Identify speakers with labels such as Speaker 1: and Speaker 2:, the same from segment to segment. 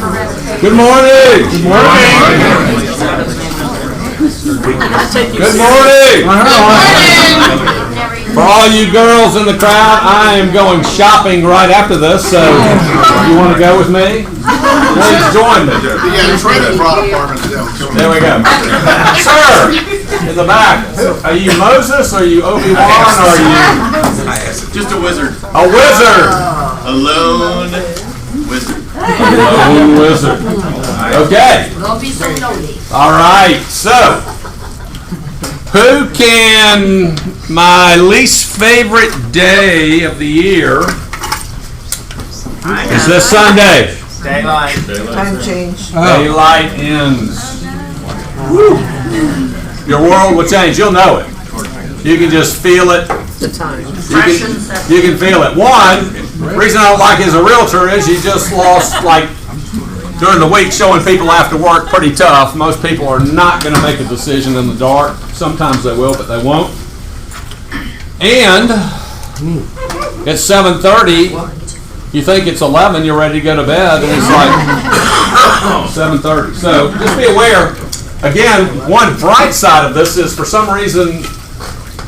Speaker 1: Good morning. Good morning. Good morning. For all you girls in the crowd, I am going shopping right after this, so you want to go with me? Please join me. There we go. Sir, in the back, are you Moses, or are you Obi-Wan, or are you?
Speaker 2: Just a wizard.
Speaker 1: A wizard.
Speaker 2: A lone wizard.
Speaker 1: A lone wizard. Okay.
Speaker 3: Don't be so nosy.
Speaker 1: All right, so who can, my least favorite day of the year is this Sunday.
Speaker 2: Daylight.
Speaker 4: Time change.
Speaker 1: Daylight ends. Woo. Your world will change. You'll know it. You can just feel it.
Speaker 4: The time.
Speaker 1: You can feel it. One reason I don't like as a realtor is you just lost, like, during the week showing people after work, pretty tough. Most people are not going to make a decision in the dark. Sometimes they will, but they won't. And it's 7:30. You think it's 11, you're ready to go to bed, and it's like 7:30. So just be aware. Again, one bright side of this is, for some reason,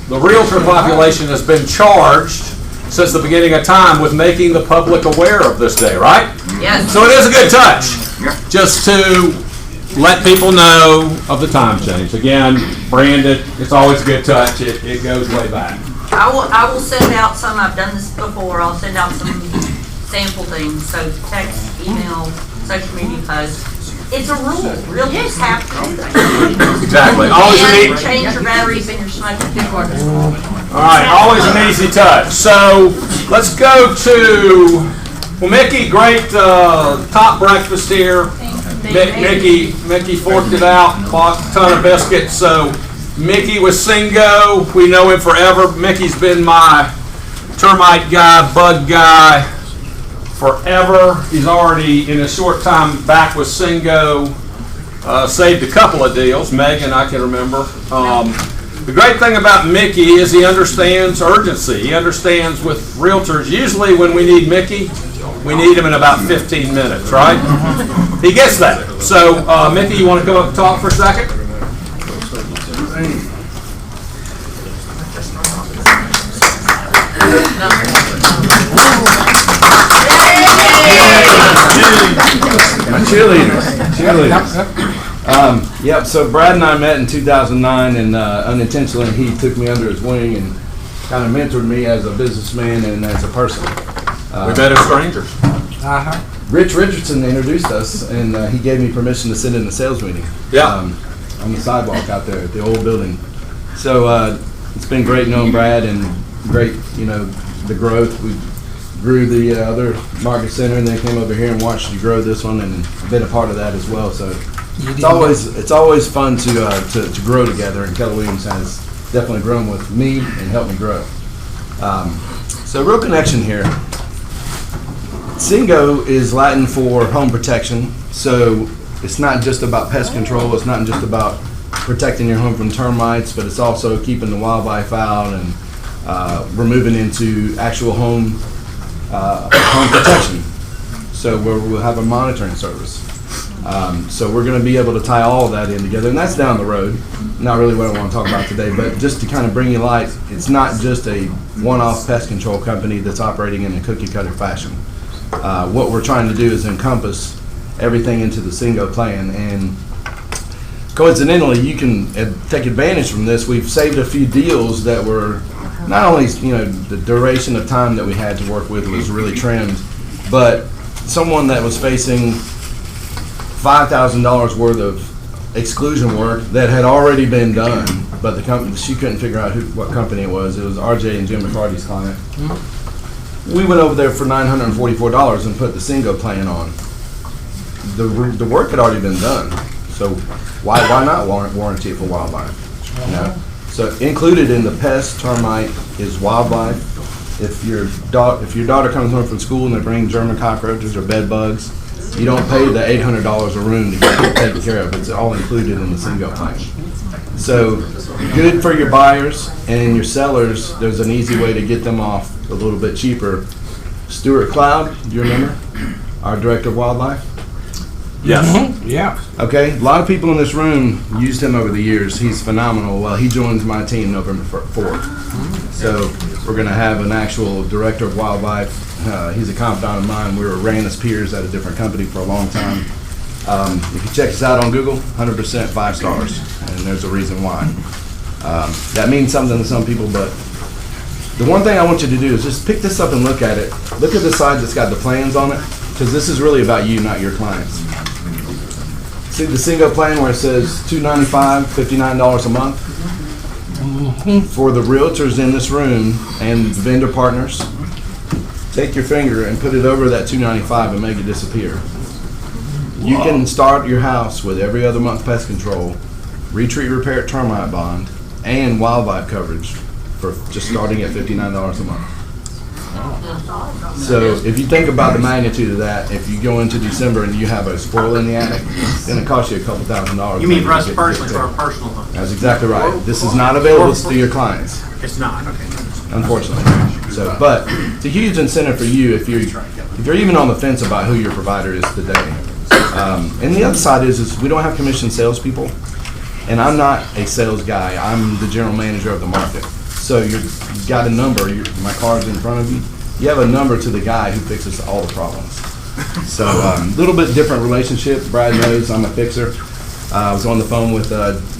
Speaker 1: the realtor population has been charged since the beginning of time with making the public aware of this day, right?
Speaker 3: Yes.
Speaker 1: So it is a good touch, just to let people know of the time change. Again, branded, it's always a good touch. It goes way back.
Speaker 3: I will send out some, I've done this before, I'll send out some sample things, so text, email, social media posts. It's a rule, realtors have to do that.
Speaker 1: Exactly. Always a
Speaker 3: And
Speaker 1: neat.
Speaker 3: change your batteries in your smoking car.
Speaker 1: All right, always an easy touch. So let's go to, well, Mickey, great top breakfast here. Mickey forked it out, bought a ton of biscuits. So Mickey with Singo, we know him forever. Mickey's been my termite guy, bug guy forever. He's already, in a short time, back with Singo. Saved a couple of deals. Megan, I can remember. The great thing about Mickey is he understands urgency. He understands with realtors, usually when we need Mickey, we need him in about 15 minutes, right? He gets that. So, Mickey, you want to come up and talk for a second?
Speaker 5: My cheerleaders. Yep, so Brad and I met in 2009, and unintentionally he took me under his wing and kind of mentored me as a businessman and as a person.
Speaker 1: We met as strangers.
Speaker 5: Rich Richardson introduced us, and he gave me permission to sit in the sales meeting.
Speaker 1: Yeah.
Speaker 5: On the sidewalk out there at the old building. So it's been great knowing Brad, and great, the growth. We grew the other market center, and then came over here and watched you grow this one, and been a part of that as well. So it's always fun to grow together, and Keller Williams has definitely grown with me and helped me grow. So real connection here. Singo is Latin for home protection, so it's not just about pest control. It's not just about protecting your home from termites, but it's also keeping the wildlife out, and we're moving into actual home protection. So we'll have a monitoring service. So we're going to be able to tie all of that in together, and that's down the road. Not really what I want to talk about today, but just to kind of bring you light, it's not just a one-off pest control company that's operating in a cookie-cutter fashion. What we're trying to do is encompass everything into the Singo plan, and coincidentally, you can take advantage from this. We've saved a few deals that were not only, the duration of time that we had to work with was really trimmed, but someone that was facing $5,000 worth of exclusion work that had already been done, but the company, she couldn't figure out what company it was. It was RJ and Jim McCarty's client. We went over there for $944 and put the Singo plan on. The work had already been done, so why not warranty it for wildlife? So included in the pest termite is wildlife. If your daughter comes home from school and they bring German cockroaches or bed bugs, you don't pay the $800 a room to get it taken care of. It's all included in the Singo plan. So good for your buyers, and in your sellers, there's an easy way to get them off a little bit cheaper. Stuart Cloud, do you remember? Our director of wildlife.
Speaker 1: Yes.
Speaker 4: Yeah.
Speaker 5: Okay, a lot of people in this room used him over the years. He's phenomenal. Well, he joins my team November 4th. So we're going to have an actual director of wildlife. He's a confidant of mine. We ran as peers at a different company for a long time. If you check us out on Google, 100% 5 stars, and there's a reason why. That means something to some people, but the one thing I want you to do is just pick this up and look at it. Look at the side that's got the plans on it, because this is really about you, not your clients. See the single plan where it says $295, $59 a month? For the realtors in this room and vendor partners, take your finger and put it over that $295 and make it disappear. You can start your house with every other month pest control, retreat repair termite bond, and wildlife coverage for just starting at $59 a month. So if you think about the magnitude of that, if you go into December and you have a spoil in the attic, it's going to cost you a couple $1,000.
Speaker 4: You mean for us personally, for our personal home?
Speaker 5: That's exactly right. This is not available to your clients,
Speaker 4: It's not, okay.
Speaker 5: unfortunately. So, but it's a huge incentive for you if you're even on the fence about who your provider is today. And the other side is we don't have commissioned salespeople, and I'm not a sales guy. I'm the general manager of the market. So you've got a number. My card's in front of you. You have a number to the guy who fixes all the problems. So a little bit different relationship. Brad knows I'm a fixer. I was on the phone with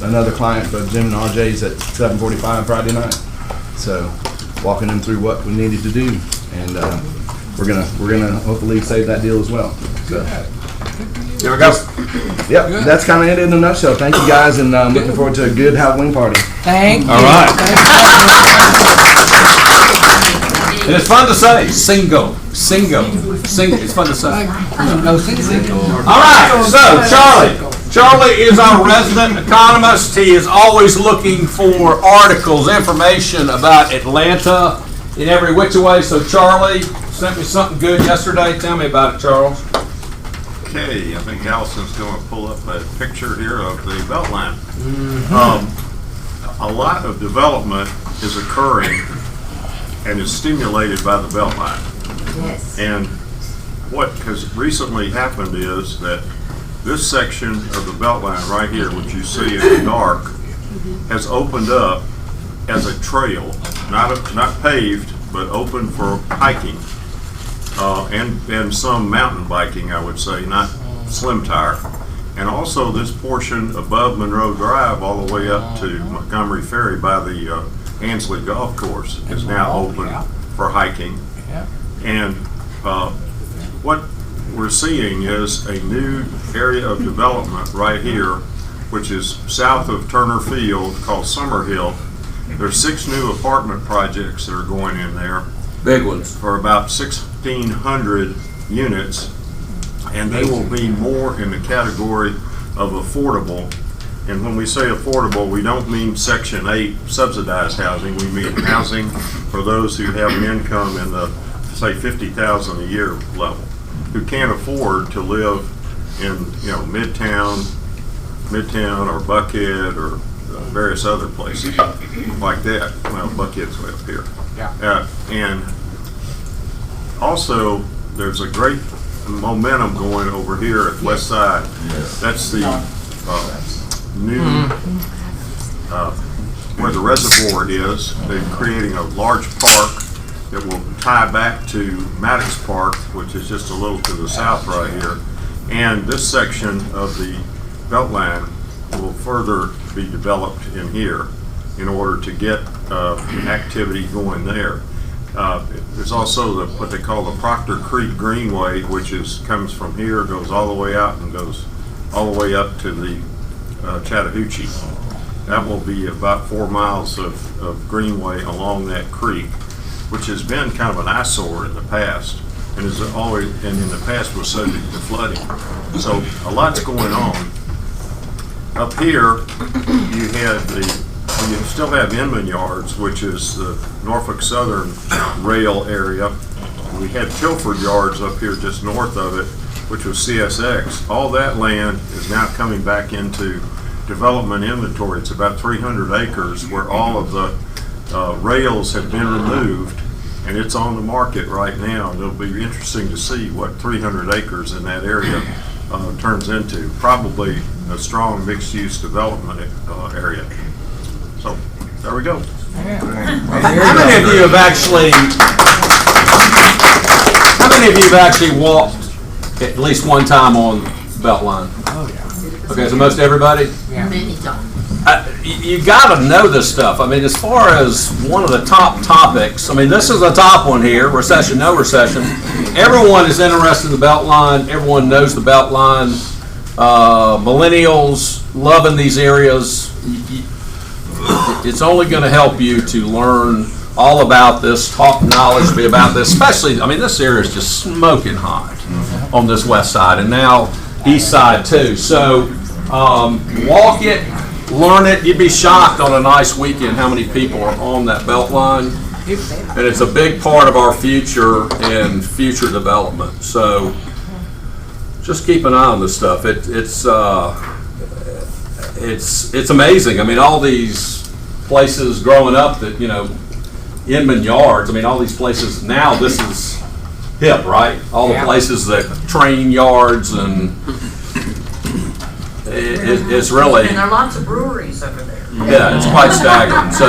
Speaker 5: another client for Jim and RJ's at 7:45 Friday night. So walking them through what we needed to do, and we're gonna hopefully save that deal as well. So.
Speaker 1: There we go.
Speaker 5: Yep, that's kind of it in a nutshell. Thank you guys, and I'm looking forward to a good Halloween party.
Speaker 4: Thank you.
Speaker 1: All right. And it's fun to say, single. It's fun to say. All right, so Charlie is our resident economist. He is always looking for articles, information about Atlanta in every which way. So Charlie sent me something good yesterday. Tell me about it, Charles.
Speaker 6: Okay, I think Allison's going to pull up a picture here of the Beltline. A lot of development is occurring and is stimulated by the Beltline.
Speaker 3: Yes.
Speaker 6: And what has recently happened is that this section of the Beltline right here, which you see in the dark, has opened up as a trail, not paved, but open for hiking. And some mountain biking, I would say, not slim tire. And also this portion above Monroe Drive all the way up to Montgomery Ferry by the Ansley Golf Course is now open for hiking. And what we're seeing is a new area of development right here, which is south of Turner Field, called Summerhill. There's 6 new apartment projects that are going in there.
Speaker 1: Big ones.
Speaker 6: For about 1,600 units, and they will be more in the category of affordable. And when we say affordable, we don't mean Section 8 subsidized housing. We mean housing for those who have an income in the, say, $50,000 a year level, who can't afford to live in, Midtown or Buckhead or various other places like that. Well, Buckhead's way up here.
Speaker 4: Yeah.
Speaker 6: And also, there's a great momentum going over here at West Side. That's the new, where the reservoir is. They're creating a large park that will tie back to Maddox Park, which is just a little to the south right here. And this section of the Beltline will further be developed in here in order to get activity going there. There's also what they call the Proctor Creek Greenway, which comes from here, goes all the way out and goes all the way up to the Chattahoochee. That will be about 4 miles of greenway along that creek, which has been kind of an eyesore in the past, and is always, and in the past was subject to flooding. So a lot's going on. Up here, you still have Inman Yards, which is the Norfolk Southern rail area. We had Tilford Yards up here just north of it, which was CSX. All that land is now coming back into development inventory. It's about 300 acres where all of the rails have been removed, and it's on the market right now. And it'll be interesting to see what 300 acres in that area turns into probably a strong mixed-use development area. So, there we go.
Speaker 1: How many of you have actually walked at least one time on Beltline? Oh, yeah. Okay, so most everybody?
Speaker 3: Many times.
Speaker 1: You got to know this stuff. I mean, as far as one of the top topics, I mean, this is the top one here, recession, no recession. Everyone is interested in the Beltline. Everyone knows the Beltline. Millennials loving these areas. It's only going to help you to learn all about this, talk knowledgeably about this, especially, I mean, this area is just smoking hot on this west side, and now east side too. So walk it, learn it. You'd be shocked on a nice weekend how many people are on that Beltline, and it's a big part of our future and future development. So just keep an eye on this stuff. It's amazing. I mean, all these places growing up that, you know, Inman Yards, I mean, all these places, now this is hip, right? All the places that train yards, and it's really,
Speaker 3: And there are lots of breweries over there.
Speaker 1: yeah, it's quite staggering. So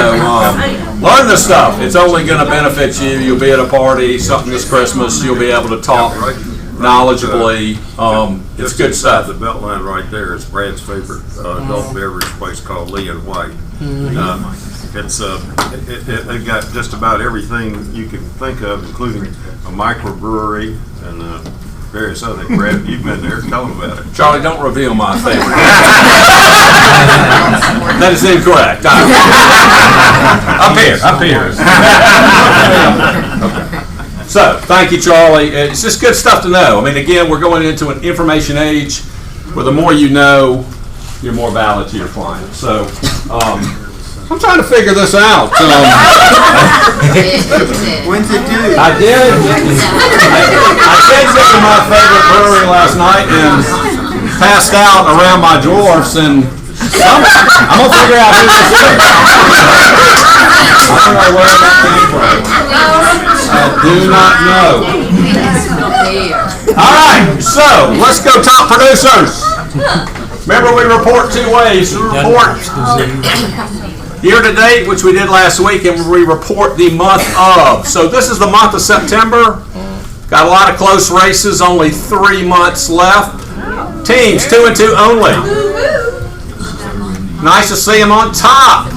Speaker 1: learn this stuff. It's only going to benefit you. You'll be at a party, something this Christmas, you'll be able to talk knowledgeably. It's good stuff.
Speaker 6: The Beltline right there is Brad's favorite adult beverage place called Lee and White. They've got just about everything you can think of, including a microbrewery and various other things. Brad, you've been there. Tell them about it.
Speaker 1: Charlie, don't reveal my favorite. That is incorrect. Up here. Okay. So, thank you, Charlie. It's just good stuff to know. I mean, again, we're going into an information age where the more you know, you're more valid to your client. So, I'm trying to figure this out.
Speaker 2: When's it due?
Speaker 1: I did get to my favorite brewery last night and passed out around my dwarfs, and I'm gonna figure out who this is. I don't know where that came from. I do not know. All right, so let's go top producers. Remember, we report two ways. We report year to date, which we did last week, and we report the month of. So this is the month of September. Got a lot of close races, only 3 months left. Teams 2 and 2 only. Nice to see them on top.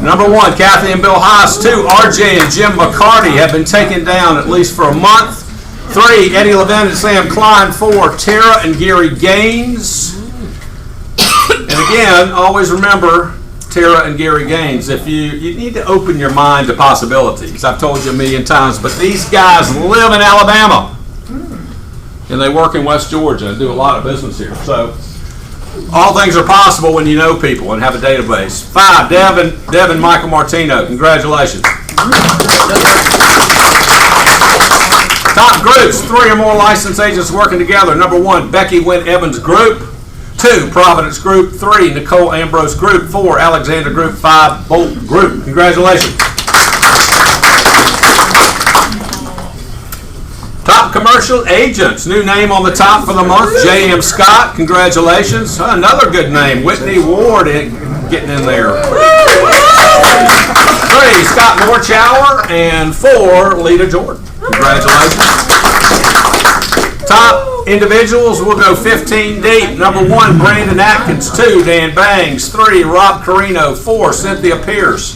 Speaker 1: Number 1, Kathy and Bill Haas. 2, RJ and Jim McCarty have been taken down at least for a month. 3, Eddie Levin and Sam Klein. 4, Tara and Gary Gaines. And again, always remember Tara and Gary Gaines. If you need to open your mind to possibilities. I've told you a million times, but these guys live in Alabama and they work in West Georgia and do a lot of business here. So all things are possible when you know people and have a database. 5, Devin Michael Martino. Congratulations. Top groups, 3 or more licensed agents working together. Number 1, Becky Wynn Evans Group. 2, Providence Group. 3, Nicole Ambrose Group. 4, Alexander Group. 5, Bolt Group. Congratulations. Top commercial agents. New name on the top for the month, J.M. Scott. Congratulations. Another good name, Whitney Ward getting in there. 3, Scott Morchower. And 4, Lita Jordan. Congratulations. Top individuals, we'll go 15 deep. Number 1, Brandon Atkins. 2, Dan Bangs. 3, Rob Carino. 4, Cynthia Pierce.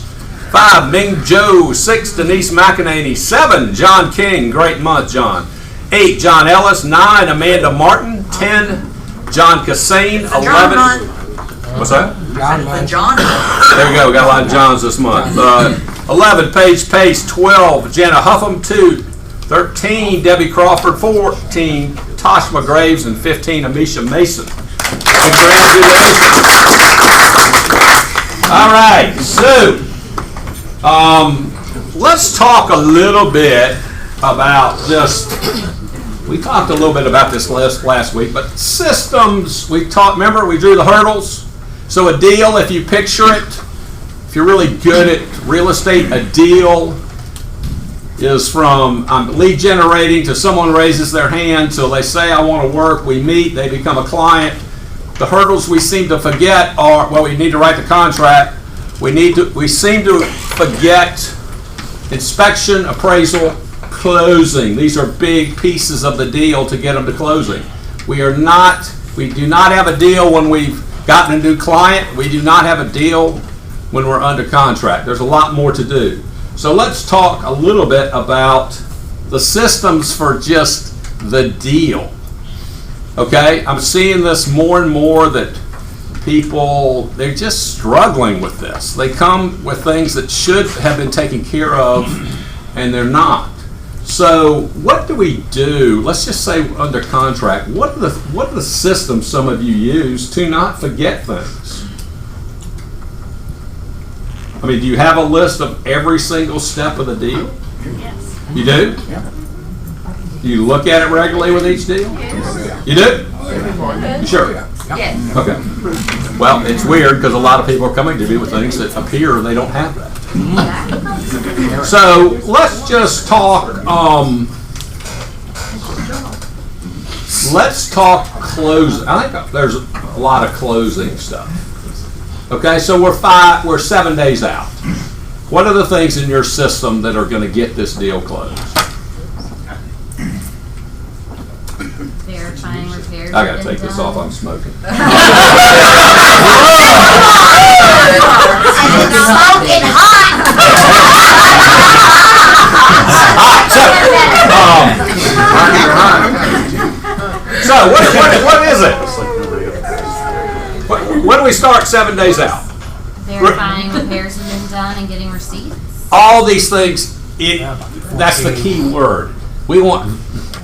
Speaker 1: 5, Ming Joe. 6, Denise McEnany. 7, John King. Great month, John. 8, John Ellis. 9, Amanda Martin. 10, John Cassane. 11. What's that?
Speaker 3: The John.
Speaker 1: There we go. We got a lot of Johns this month. 11, Paige Pace. 12, Jana Huffam. 13, Debbie Crawford. 14, Tosh McGraves. And 15, Amisha Mason. Congratulations. All right, so let's talk a little bit about we talked a little bit about this last week, but systems, remember we drew the hurdles? So a deal, if you picture it, if you're really good at real estate, a deal is from lead generating to someone raises their hand till they say, I want to work, we meet, they become a client. The hurdles we seem to forget are, well, we need to write the contract. We seem to forget inspection, appraisal, closing. These are big pieces of the deal to get them to closing. We do not have a deal when we've gotten a new client. We do not have a deal when we're under contract. There's a lot more to do. So let's talk a little bit about the systems for just the deal. Okay, I'm seeing this more and more that people, they're just struggling with this. They come with things that should have been taken care of and they're not. So what do we do? Let's just say under contract, what are the systems some of you use to not forget things? I mean, do you have a list of every single step of the deal?
Speaker 7: Yes.
Speaker 1: You do? Do you look at it regularly with each deal? You do? You sure?
Speaker 3: Yes.
Speaker 1: Okay. Well, it's weird because a lot of people are coming to me with things that appear they don't have that. So let's just talk. Let's talk closing. I think there's a lot of closing stuff. Okay, so we're 7 days out. What are the things in your system that are going to get this deal closed?
Speaker 7: Verifying repairs.
Speaker 1: I gotta take this off. I'm smoking.
Speaker 3: Smoking hot.
Speaker 1: So what is it? When do we start 7 days out?
Speaker 7: Verifying repairs have been done and getting receipts.
Speaker 1: All these things, that's the key word. We want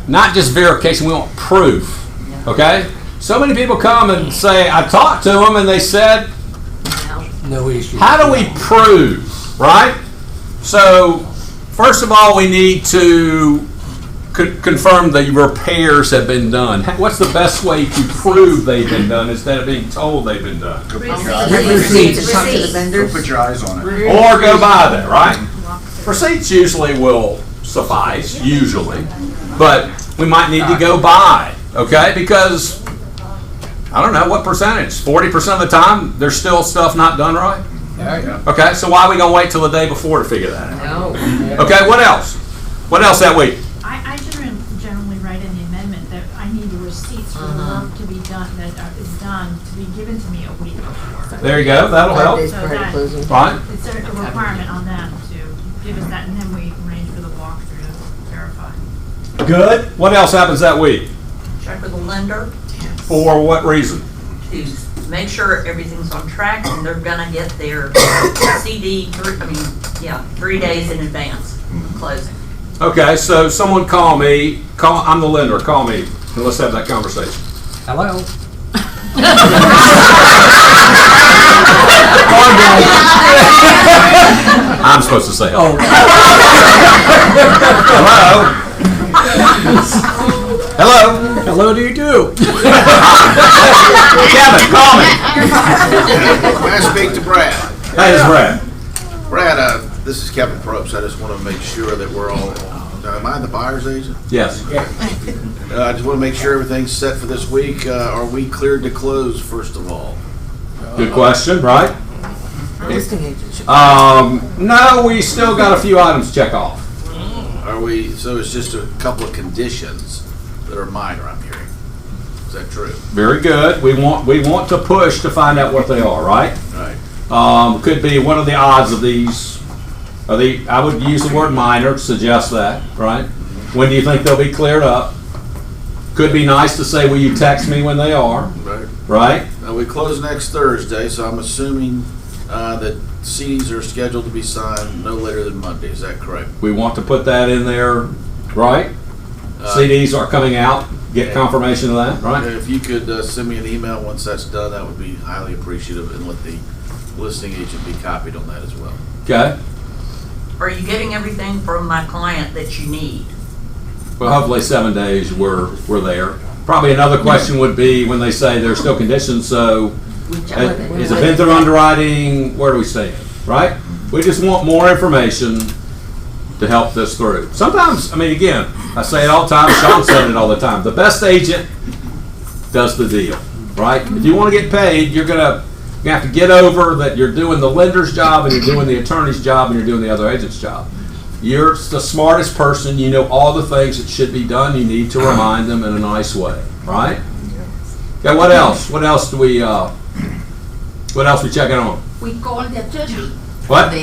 Speaker 1: not just verification, we want proof. Okay? So many people come and say, I talked to them and they said,
Speaker 8: No issue.
Speaker 1: how do we prove, right? So, first of all, we need to confirm the repairs have been done. What's the best way to prove they've been done instead of being told they've been done?
Speaker 7: Receipts.
Speaker 9: Talk to the vendors. Put your eyes on it.
Speaker 1: Or go by that, right? Receipts usually will suffice, usually, but we might need to go by, okay? Because, I don't know, what percentage? 40% of the time, there's still stuff not done right?
Speaker 8: Yeah.
Speaker 1: Okay, so why are we gonna wait till the day before to figure that out? Okay, what else? What else that week?
Speaker 10: I generally write in the amendment that I need the receipts for the work to be done, that is done, to be given to me a week before.
Speaker 1: There you go, that'll help,
Speaker 10: So that,
Speaker 1: right?
Speaker 10: it's a requirement on them to give us that, and then we arrange for the walkthrough to verify.
Speaker 1: Good. What else happens that week?
Speaker 3: Check with the lender
Speaker 1: For what reason?
Speaker 3: to make sure everything's on track and they're gonna get their CD, 3 days in advance of closing.
Speaker 1: Okay, so someone call me, I'm the lender, call me, and let's have that conversation.
Speaker 8: Hello?
Speaker 1: I'm supposed to say hello.
Speaker 8: Oh,
Speaker 1: Hello? Hello?
Speaker 8: hello to you too.
Speaker 1: Kevin, call me.
Speaker 11: May I speak to Brad?
Speaker 1: Hey, it's Brad.
Speaker 11: Brad, this is Kevin Probst. I just want to make sure that we're all, am I the buyer's agent?
Speaker 1: Yes.
Speaker 11: I just want to make sure everything's set for this week. Are we cleared to close, first of all?
Speaker 1: Good question, right?
Speaker 9: Listing agent.
Speaker 1: No, we still got a few items to check off.
Speaker 11: Are we, so it's just a couple of conditions that are minor, I'm hearing. Is that true?
Speaker 1: Very good. We want to push to find out what they are, right?
Speaker 11: Right.
Speaker 1: Could be, what are the odds of these? I would use the word minor to suggest that, right? When do you think they'll be cleared up? Could be nice to say, will you text me when they are,
Speaker 11: Right.
Speaker 1: right?
Speaker 11: Now, we close next Thursday, so I'm assuming that CDs are scheduled to be signed no later than Monday. Is that correct?
Speaker 1: We want to put that in there, right? CDs are coming out, get confirmation of that, right?
Speaker 11: If you could send me an email once that's done, that would be highly appreciative, and let the listing agent be copied on that as well.
Speaker 1: Okay?
Speaker 3: Are you getting everything from my client that you need?
Speaker 1: Well, hopefully 7 days we're there. Probably another question would be when they say there's still conditions, so is it been through underwriting? Where do we stand, right? We just want more information to help this through. Sometimes, I mean, again, I say it all the time, Sean said it all the time, the best agent does the deal, right? If you want to get paid, you're gonna have to get over that you're doing the lender's job and you're doing the attorney's job and you're doing the other agent's job. You're the smartest person, you know all the things that should be done, you need to remind them in a nice way, right? Okay, what else? What else we checking on?
Speaker 12: We call the attorney.
Speaker 1: What?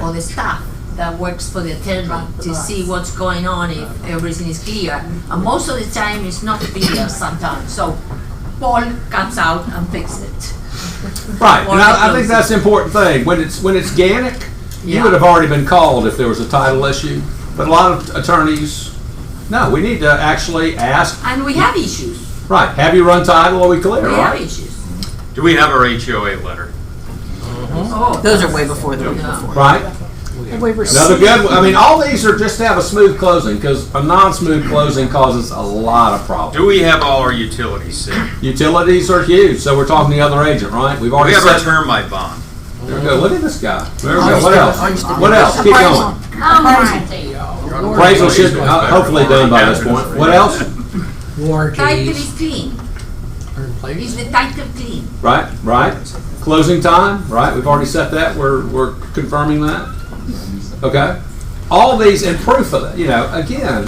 Speaker 12: Or the staff that works for the attorney to see what's going on, if everything is clear. And most of the time it's not clear sometimes. So Paul comes out and fixes it.
Speaker 1: Right, and I think that's the important thing. When it's Gannick, you would have already been called if there was a title issue. But a lot of attorneys, no, we need to actually ask.
Speaker 12: And we have issues.
Speaker 1: Right, have you run title? Are we clear?
Speaker 12: We
Speaker 1: Right?
Speaker 12: have issues.
Speaker 4: Do we have our HOA letter?
Speaker 12: Oh,
Speaker 9: Those are way before the week before.
Speaker 1: Right. Another good one. I mean, all these are just to have a smooth closing because a non-smooth closing causes a lot of problems.
Speaker 4: Do we have all our utilities set?
Speaker 1: Utilities are huge, so we're talking the other agent, right? We've
Speaker 4: We
Speaker 1: already
Speaker 4: have our
Speaker 1: said.
Speaker 4: termite bond.
Speaker 1: There we go. Look at this guy. There we go. What else? What else? Keep going. Appraisal should be hopefully done by this point. What else?
Speaker 12: title
Speaker 8: Warranties.
Speaker 12: is clean.
Speaker 8: Are in place.
Speaker 12: Is the title clean?
Speaker 1: Right. Closing time. Right. We've already set that. We're confirming that. Okay. All these and proof of that. You know, again,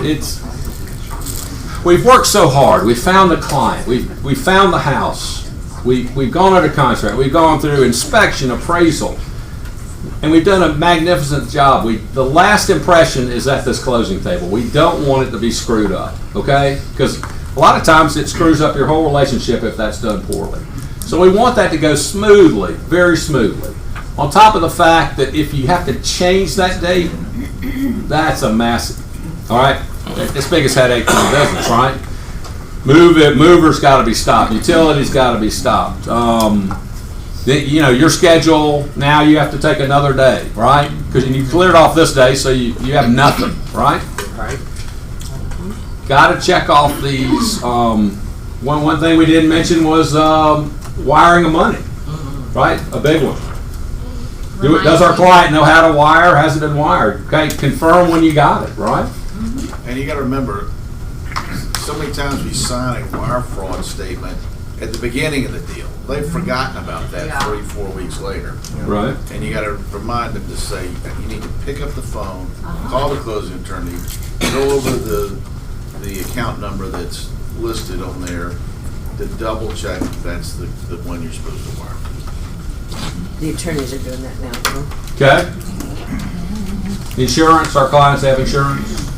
Speaker 1: we've worked so hard. We found the client. We found the house. We've gone under contract. We've gone through inspection, appraisal, and we've done a magnificent job. The last impression is at this closing table. We don't want it to be screwed up, okay? Because a lot of times it screws up your whole relationship if that's done poorly. So we want that to go smoothly, very smoothly. On top of the fact that if you have to change that date, that's a massive, all right? It's the biggest headache in the business, right? Movers got to be stopped. Utilities got to be stopped. You know, your schedule, now you have to take another day, right? Because you cleared off this day, so you have nothing, right?
Speaker 8: Right.
Speaker 1: Got to check off these. One thing we didn't mention was wiring of money, right? A big one. Does our client know how to wire? Has it been wired? Okay, confirm when you got it, right?
Speaker 11: And you gotta remember, so many times we sign a wire fraud statement at the beginning of the deal. They've forgotten about that 3-4 weeks later.
Speaker 1: Right.
Speaker 11: And you gotta remind them to say, you need to pick up the phone, call the closing attorney, go over the account number that's listed on there to double check if that's the one you're supposed to wire.
Speaker 9: The attorneys are doing that now, huh?
Speaker 1: Okay. Insurance, our clients have insurance.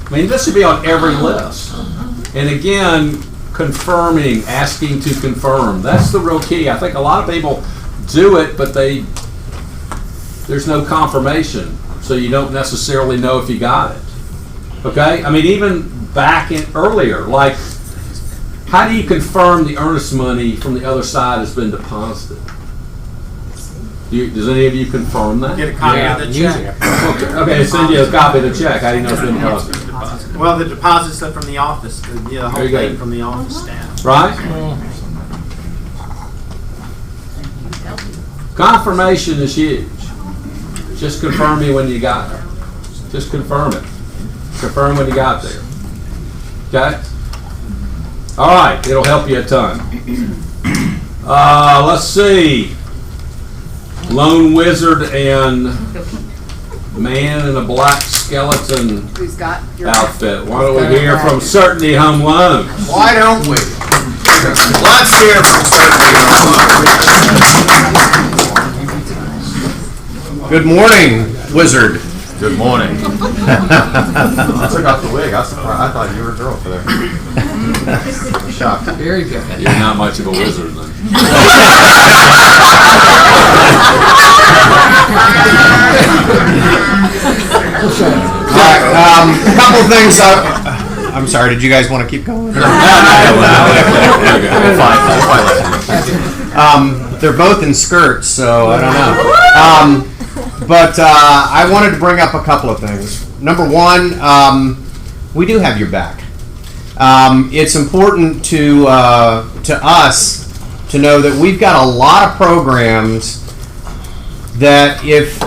Speaker 1: I mean, this should be on every list. And again, confirming, asking to confirm. That's the real key. I think a lot of people do it, but there's no confirmation. So you don't necessarily know if you got it. Okay? I mean, even back in earlier, like, how do you confirm the earnest money from the other side has been deposited? Does any of you confirm that?
Speaker 4: Get a copy of the check.
Speaker 1: Okay, send you a copy of the check. How do you know it's been deposited?
Speaker 4: Well, the deposit's from the office, the
Speaker 1: There
Speaker 4: whole
Speaker 1: you go.
Speaker 4: thing from the office staff.
Speaker 1: Right? Confirmation is huge. Just confirm me when you got it. Just confirm it. Confirm when you got there. Okay? All right, it'll help you a ton. Let's see. Lone Wizard and Man in a Black Skeleton
Speaker 9: Who's got your
Speaker 1: outfit. Why don't we hear from Certainty Home Loans?
Speaker 11: Why don't we? Let's hear from Certainty Home.
Speaker 13: Good morning, Wizard.
Speaker 2: Good morning.
Speaker 13: I took off the wig. I was surprised. I thought you were a girl for that. I'm shocked.
Speaker 8: Very good.
Speaker 1: You're not much of a wizard then.
Speaker 13: All right, a couple of things. I'm sorry. Did you guys want to keep going? They're both in skirts, so I don't know. But I wanted to bring up a couple of things. Number one, we do have your back. It's important to us to know that we've got a lot of programs that if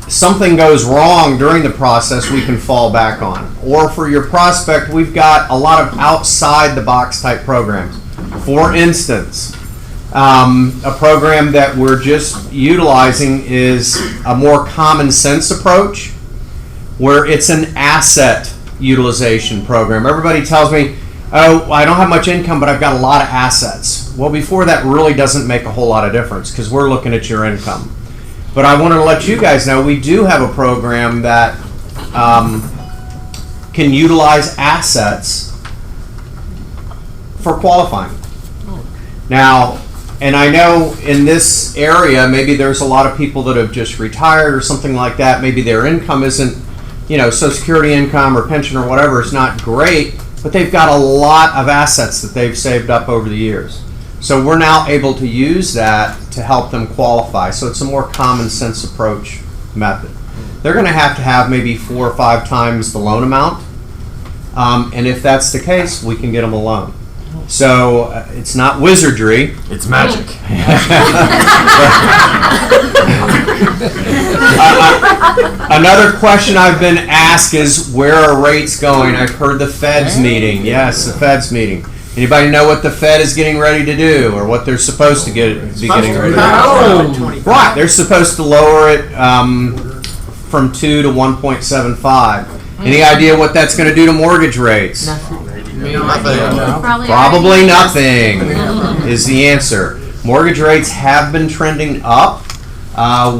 Speaker 13: something goes wrong during the process, we can fall back on. Or for your prospect, we've got a lot of outside the box type programs. For instance, a program that we're just utilizing is a more common sense approach, where it's an asset utilization program. Everybody tells me, oh, I don't have much income, but I've got a lot of assets. Well, before that really doesn't make a whole lot of difference because we're looking at your income. But I wanted to let you guys know we do have a program that can utilize assets for qualifying. Now, and I know in this area, maybe there's a lot of people that have just retired or something like that. Maybe their income isn't, Social Security income or pension or whatever is not great, but they've got a lot of assets that they've saved up over the years. So we're now able to use that to help them qualify. So it's a more common sense approach method. They're going to have maybe 4 or 5 times the loan amount. And if that's the case, we can get them a loan. So it's not wizardry.
Speaker 1: It's magic.
Speaker 13: Another question I've been asked is, where are rates going? I've heard the Fed's meeting. Yes, the Fed's meeting. Anybody know what the Fed is getting ready to do, or what they're supposed to be getting ready to do? Right, they're supposed to lower it from 2 to 1.75. Any idea what that's going to do to mortgage rates? Probably nothing is the answer. Mortgage rates have been trending up.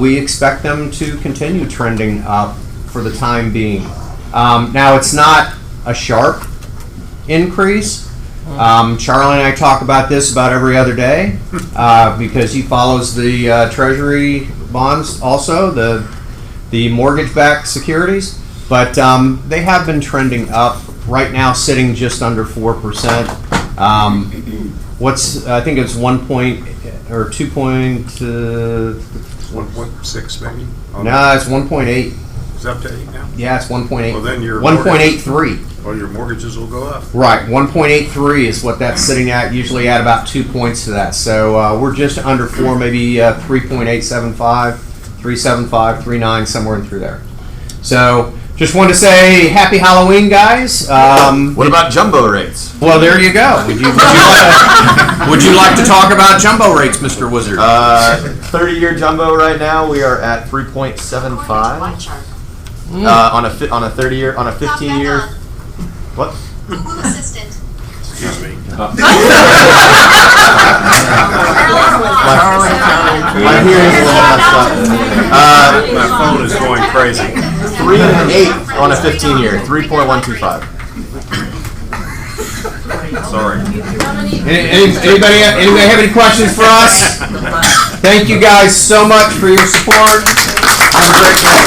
Speaker 13: We expect them to continue trending up for the time being. Now, it's not a sharp increase. Charlie and I talk about this about every other day because he follows the Treasury bonds also, the mortgage-backed securities. But they have been trending up. Right now, sitting just under 4%. I think it's 1 point or 2 point.
Speaker 6: 1.6 maybe?
Speaker 13: No, it's 1.8.
Speaker 6: Is that up to 8 now?
Speaker 13: Yeah, it's 1.8.
Speaker 6: Well, then your
Speaker 13: 1.83.
Speaker 6: Well, your mortgages will go up.
Speaker 13: Right, 1.83 is what that's sitting at. Usually add about 2 points to that. So we're just under 4, maybe 3.875, 3.75, 3.9, somewhere in through there. So. Just want to say happy Halloween, guys.
Speaker 1: What about jumbo rates?
Speaker 13: Well, there you go. Would you like to talk about jumbo rates, Mr. Wizard?
Speaker 1: 30-year jumbo right now, we are at 3.75. On a 30-year, on a 15-year. What?
Speaker 14: Google Assistant.
Speaker 6: Excuse me.
Speaker 1: My hearing's a little messed up.
Speaker 6: My phone is going crazy.
Speaker 1: 3 and 8 on a 15-year, 3.125.
Speaker 6: Sorry.
Speaker 13: Anybody have any questions for us? Thank you guys so much for your support. Have a great day.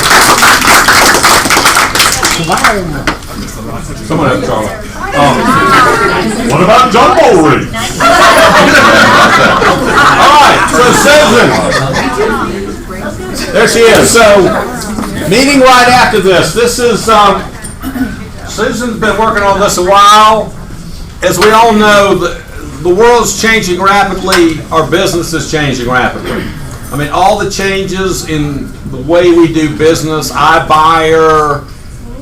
Speaker 1: Someone else, Charlie. What about jumbo rates? All right, so Susan. There she is. So, meeting right after this. This is, Susan's been working on this a while. As we all know, the world's changing rapidly. Our business is changing rapidly. I mean, all the changes in the way we do business, iBuyer,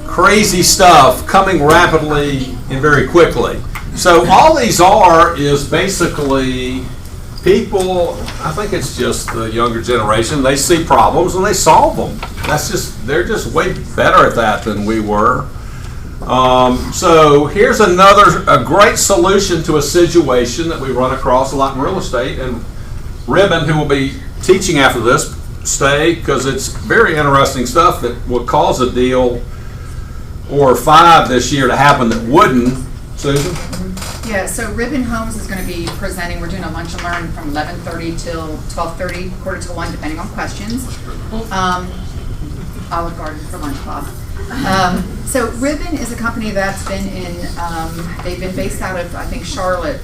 Speaker 1: crazy stuff coming rapidly and very quickly. So all these is basically people, I think it's just the younger generation, they see problems and they solve them. They're just way better at that than we were. So here's a great solution to a situation that we run across a lot in real estate. And Ribbon, who will be teaching after this, stay, because it's very interesting stuff that would cause a deal or 5 this year to happen that wouldn't. Susan?
Speaker 15: Yeah, so Ribbon Homes is going to be presenting. We're doing a lunch and learn from 11:30 till 12:30, quarter to 1, depending on questions. Olive Garden for lunch, Bob. So Ribbon is a company that's been they've been based out of, I think, Charlotte,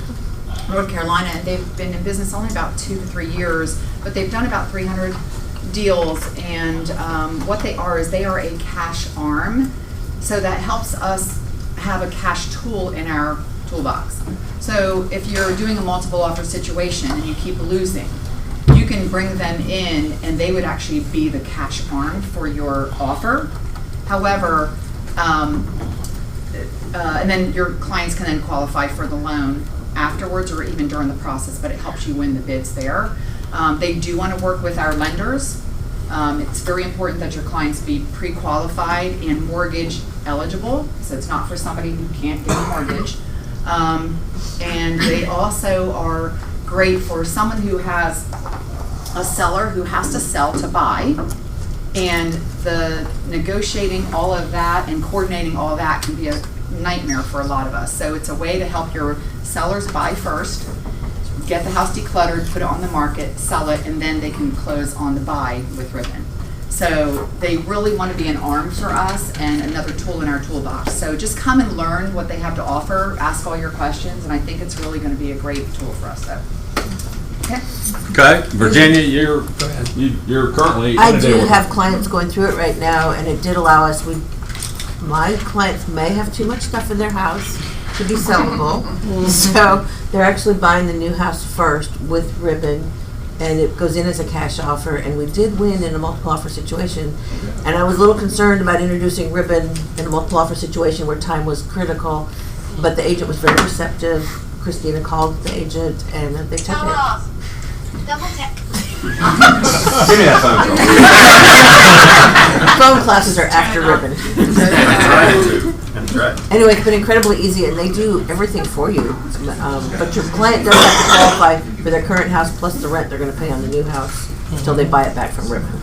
Speaker 15: North Carolina, and they've been in business only about 2 to 3 years, but they've done about 300 deals, and what they are is they are a cash arm, so that helps us have a cash tool in our toolbox. So if you're doing a multiple offer situation and you keep losing, you can bring them in and they would actually be the cash arm for your offer. However, and then your clients can then qualify for the loan afterwards or even during the process, but it helps you win the bids there. They do want to work with our lenders. It's very important that your clients be pre-qualified and mortgage eligible, so it's not for somebody who can't get a mortgage. And they also are great for someone who has a seller who has to sell to buy, and the negotiating all of that and coordinating all of that can be a nightmare for a lot of us. So it's a way to help your sellers buy first, get the house decluttered, put it on the market, sell it, and then they can close on the buy with Ribbon. So they really want to be an arm for us and another tool in our toolbox. So just come and learn what they have to offer, ask all your questions, and I think it's really going to be a great tool for us. So, okay.
Speaker 1: Okay, Virginia, you're currently.
Speaker 9: I do have clients going through it right now, and it did allow us, my clients may have too much stuff in their house to be sellable. So they're actually buying the new house first with Ribbon, and it goes in as a cash offer, and we did win in a multiple offer situation. And I was a little concerned about introducing Ribbon in a multiple offer situation where time was critical, but the agent was very receptive. Christina called the agent, and they took it.
Speaker 7: Double check.
Speaker 1: Give me that phone call.
Speaker 9: Phone classes are after Ribbon.
Speaker 2: That's right.
Speaker 9: Anyway, it's been incredibly easy, and they do everything for you. But your client does have to qualify for their current house plus the rent they're going to pay on the new house until they buy it back from Ribbon.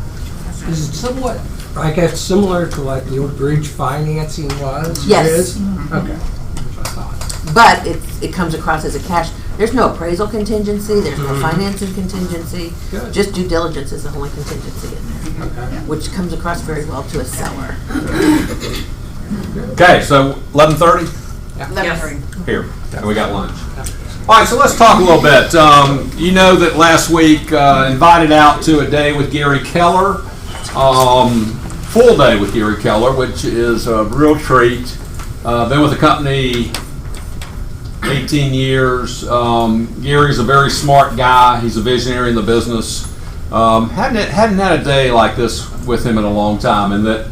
Speaker 8: Is it somewhat, I guess, similar to like the old bridge financing was?
Speaker 9: Yes.
Speaker 8: It is? Okay. That's what I thought.
Speaker 9: But it comes across as a cash. There's no appraisal contingency. There's no financing contingency.
Speaker 8: Good.
Speaker 9: Just due diligence is the only contingency in there,
Speaker 8: Okay.
Speaker 9: which comes across very well to a seller.
Speaker 1: Okay, so 11:30
Speaker 3: Yes.
Speaker 1: here, and we got lunch. All right, so let's talk a little bit. You know that last week invited out to a day with Gary Keller, full day with Gary Keller, which is a real treat. Been with the company 18 years. Gary's a very smart guy. He's a visionary in the business. Hadn't had a day like this with him in a long time, and that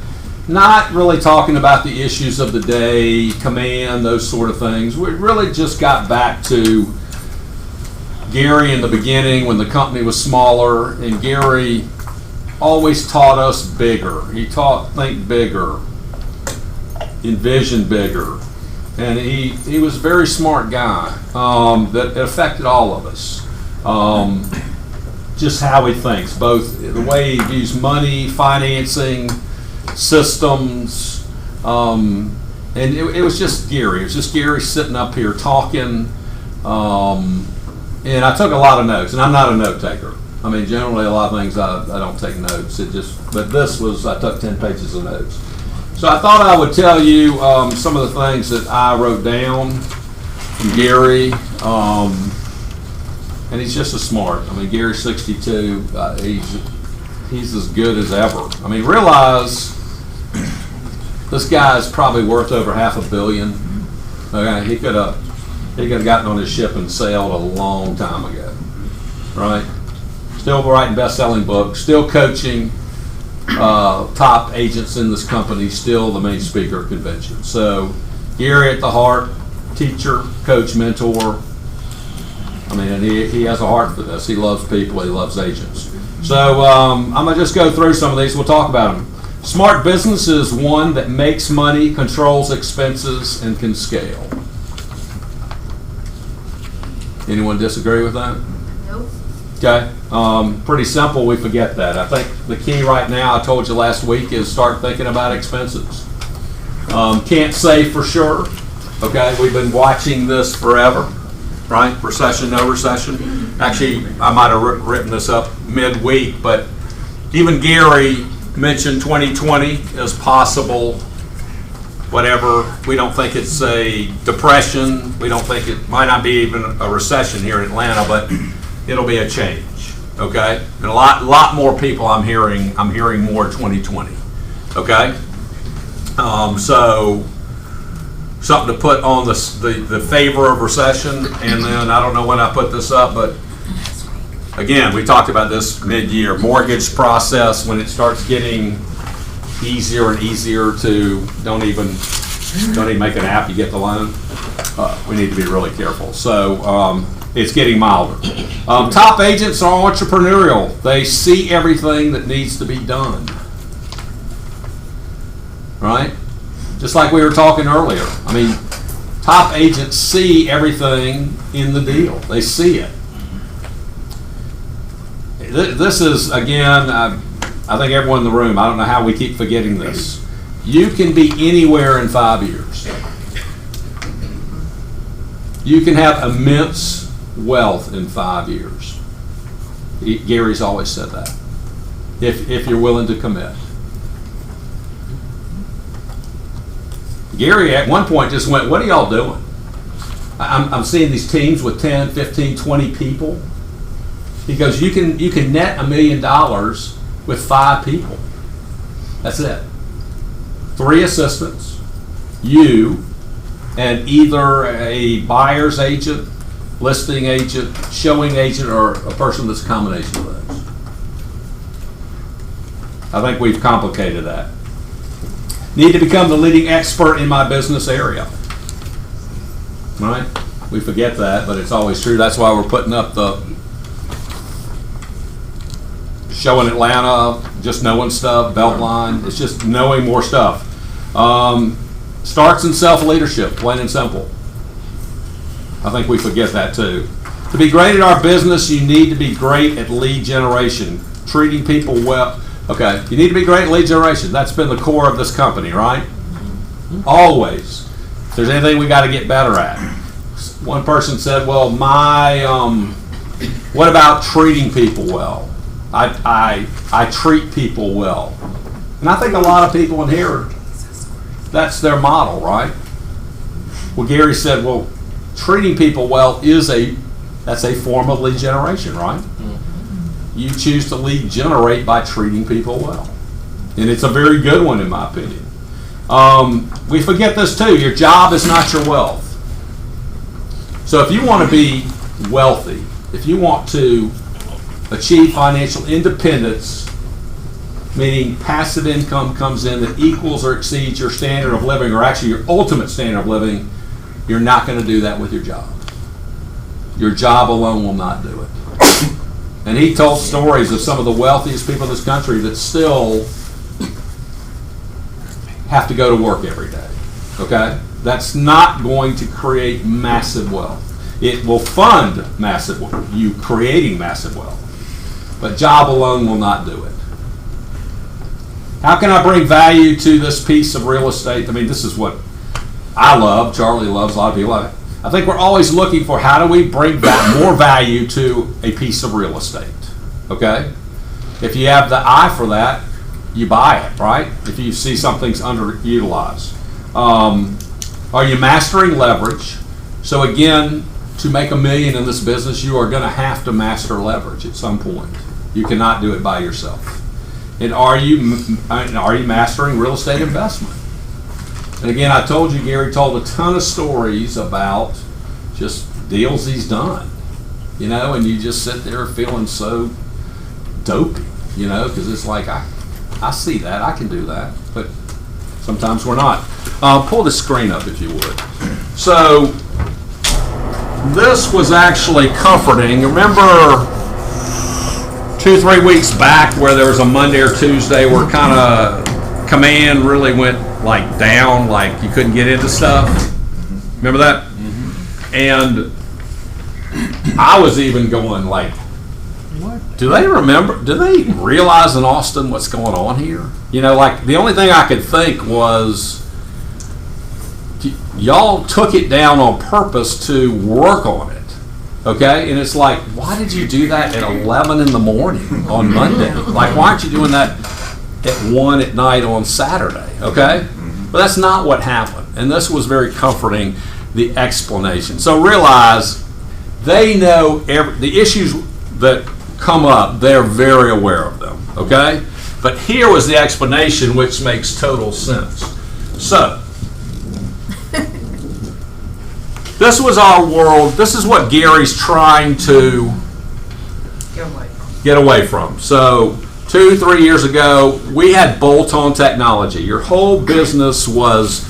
Speaker 1: not really talking about the issues of the day, command, those sort of things. We really just got back to Gary in the beginning when the company was smaller, and Gary always taught us bigger. He taught think bigger, envision bigger. And he was a very smart guy that affected all of us. Just how he thinks, both the way he views money, financing, systems, and it was just Gary. It was just Gary sitting up here talking, and I took a lot of notes. And I'm not a note taker. I mean, generally a lot of things I don't take notes. But this was, I took 10 pages of notes. So I thought I would tell you some of the things that I wrote down from Gary, and he's just as smart. I mean, Gary's 62. He's as good as ever. I mean, realize this guy's probably worth over $500 million. Okay, he could have gotten on his ship and sailed a long time ago, right? Still writing best-selling books, still coaching top agents in this company, still the main speaker at convention. So Gary at the heart, teacher, coach, mentor. I mean, and he has a heart for this. He loves people. He loves agents. So I'm going to just go through some of these. We'll talk about them. Smart business is one that makes money, controls expenses, and can scale. Anyone disagree with that?
Speaker 7: Nope.
Speaker 1: Okay. Pretty simple. We forget that. I think the key right now, I told you last week, is start thinking about expenses. Can't say for sure. Okay. We've been watching this forever. Right? Recession, no recession. Actually, I might have written this up midweek, but even Gary mentioned 2020 as possible. Whatever. We don't think it's a depression. We don't think it might not be even a recession here in Atlanta, but it'll be a change. Okay? And a lot more people I'm hearing more 2020. Okay? So something to put on the favor of recession, and then I don't know when I put this up, but again, we talked about this mid-year, mortgage process, when it starts getting easier and easier to, don't even make an app, you get the loan. We need to be really careful. So it's getting milder. Top agents are entrepreneurial. They see everything that needs to be done. Right? Just like we were talking earlier. I mean, top agents see everything in the deal. They see it. This is, again, I think everyone in the room, I don't know how we keep forgetting this. You can be anywhere in 5 years. You can have immense wealth in 5 years. Gary's always said that. If you're willing to commit. Gary at one point just went, what are y'all doing? I'm seeing these teams with 10, 15, 20 people. He goes, you can net $1 million with 5 people. That's it. 3 assistants, you, and either a buyer's agent, listing agent, showing agent, or a person that's a combination of those. I think we've complicated that. Need to become the leading expert in my business area. Right? We forget that, but it's always true. That's why we're putting up the showing Atlanta, just knowing stuff, Beltline. It's just knowing more stuff. Starts in self-leadership, plain and simple. I think we forget that too. To be great at our business, you need to be great at lead generation, treating people well. Okay, you need to be great at lead generation. That's been the core of this company, right? Always. If there's anything we got to get better at. One person said, well, what about treating people well? I treat people well. And I think a lot of people in here, that's their model, right? Well, Gary said, well, treating people well that's a form of lead generation, right? You choose to lead generate by treating people well. And it's a very good one in my opinion. We forget this too, your job is not your wealth. So if you want to be wealthy, if you want to achieve financial independence, meaning passive income comes in that equals or exceeds your standard of living, or actually your ultimate standard of living, you're not going to do that with your job. Your job alone will not do it. And he told stories of some of the wealthiest people in this country that still have to go to work every day. Okay? That's not going to create massive wealth. It will fund massive wealth, you creating massive wealth. But job alone will not do it. How can I bring value to this piece of real estate? I mean, this is what I love, Charlie loves, a lot of people love it. I think we're always looking for how do we bring more value to a piece of real estate, okay? If you have the eye for that, you buy it, right? If you see something's underutilized. Are you mastering leverage? So again, to make $1 million in this business, you are gonna have to master leverage at some point. You cannot do it by yourself. And are you mastering real estate investment? And again, I told you, Gary told a ton of stories about just deals he's done, you know, and you just sit there feeling so dopey, you know, because it's like, I see that, I can do that, but sometimes we're not. Pull the screen up if you would. So, this was actually comforting. Remember 2-3 weeks back where there was a Monday or Tuesday where kind of command really went like down, like you couldn't get into stuff. Remember that? And I was even going like, do they realize in Austin what's going on here? You know, like the only thing I could think was y'all took it down on purpose to work on it. Okay? And it's like, why did you do that at 11 in the morning on Monday? Like, why aren't you doing that at 1 at night on Saturday? Okay? But that's not what happened. And this was very comforting, the explanation. So realize they know the issues that come up, they're very aware of them. Okay? But here was the explanation, which makes total sense. So, this was our world. This is what Gary's trying to get away from. So 2-3 years ago, we had bolt-on technology. Your whole business was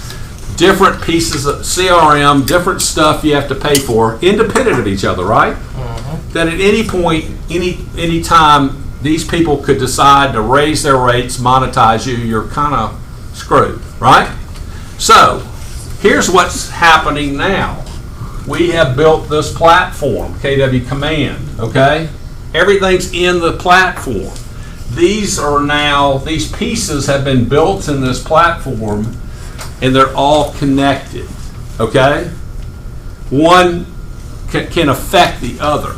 Speaker 1: different pieces of CRM, different stuff you have to pay for, independent of each other, right? Then at any point, any time, these people could decide to raise their rates, monetize you, you're kind of screwed, right? So here's what's happening now. We have built this platform, KW Command, okay? Everything's in the platform. These pieces have been built in this platform, and they're all connected, okay? One can affect the other.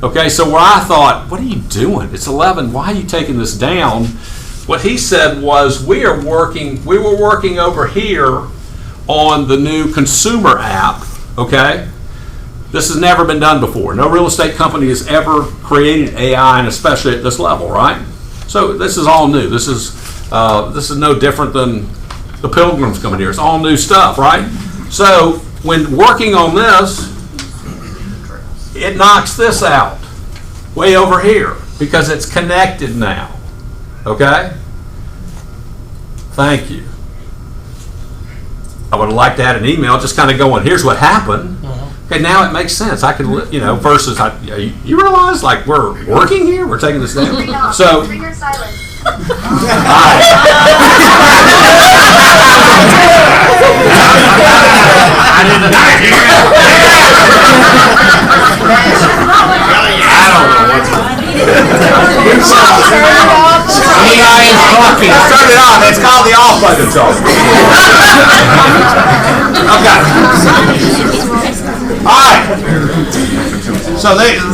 Speaker 1: Okay, so where I thought, what are you doing? It's 11, why are you taking this down? What he said was, we were working over here on the new consumer app, okay? This has never been done before. No real estate company has ever created AI, and especially at this level, right? So this is all new. This is no different than the pilgrims coming here. It's all new stuff, right? So when working on this, it knocks this out way over here because it's connected now. Okay? Thank you. I would have liked to add an email just kind of going, here's what happened. Okay, now it makes sense. I could, versus, you realize, like, we're working here? We're taking this down? So, Turn it on. It's called the off button, Charles. Okay. All right. So